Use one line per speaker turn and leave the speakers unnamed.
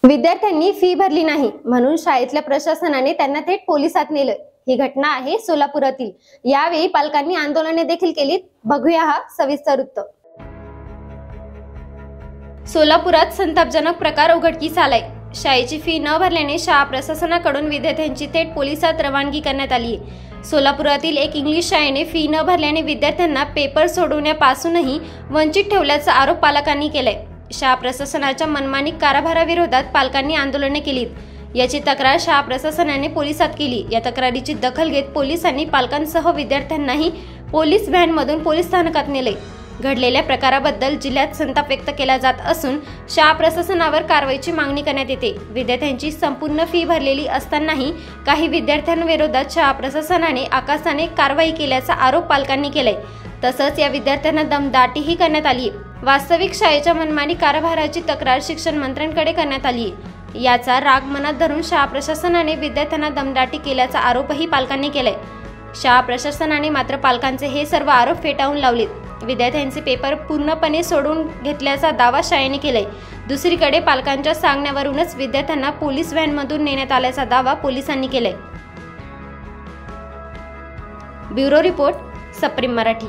विद्यार्थ्यांनी फी भरली नाही म्हणून शाळेतल्या प्रशासनाने त्यांना थेट पोलिसात नेलं। ही घटना आहे सोलापुरातील। यावेळी पालकांनी आंदोलने देखील केली। बघूया हा सविस्तर वृत्त। सोलापुरात संतापजनक प्रकार उघडकीस आलाय। शाळेची फी न भरल्याने शाळा प्रशासनाकडून विद्यार्थ्यांची थेट पोलिसात रवानगी करण्यात आली आहे। सोलापुरातील एक इंग्लिश शाळेने फी न भरल्याने विद्यार्थ्यांना पेपर सोडवण्यापासूनही वंचित ठेवल्याचा आरोप पालकांनी केलाय। शाळा प्रशासनाच्या मनमानी कारभाराविरोधात पालकांनी आंदोलने केलीत। याची तक्रार शाळा प्रशासनाने पोलिसात केली। या तक्रारीची दखल घेत पोलिसांनी पालकांसह विद्यार्थ्यांनाही पोलीस व्हॅनमधून पोलीस स्थानकात नेले। घडलेल्या प्रकाराबद्दल जिल्ह्यात संताप व्यक्त केला जात असून शाळा प्रशासनावर कारवाईची मागणी करण्यात येते। विद्यार्थ्यांची संपूर्ण फी भरलेली असतानाही काही विद्यार्थ्यांविरोधात शाळा प्रशासनाने आकासाने कारवाई केल्याचा आरोप पालकांनी केलाय। तसंच या विद्यार्थ्यांना दमदाटीही करण्यात आली। वास्तविक शाळेच्या मनमानी कारभाराची तक्रार शिक्षण मंत्र्यांकडे करण्यात आली। याचा राग मनात धरून शाळा प्रशासनाने विद्यार्थ्यांना दमदाटी केल्याचा आरोपही पालकांनी केलाय। शाळा प्रशासनाने मात्र पालकांचे हे सर्व आरोप फेटाळून लावलेत। विद्यार्थ्यांचे पेपर पूर्णपणे सोडून घेतल्याचा दावा शाळेने केलाय। दुसरीकडे पालकांच्या सांगण्यावरूनच विद्यार्थ्यांना पोलीस व्हॅनमधून नेण्यात आल्याचा दावा पोलिसांनी केलाय। ब्युरो रिपोर्ट, सप्रेम मराठी।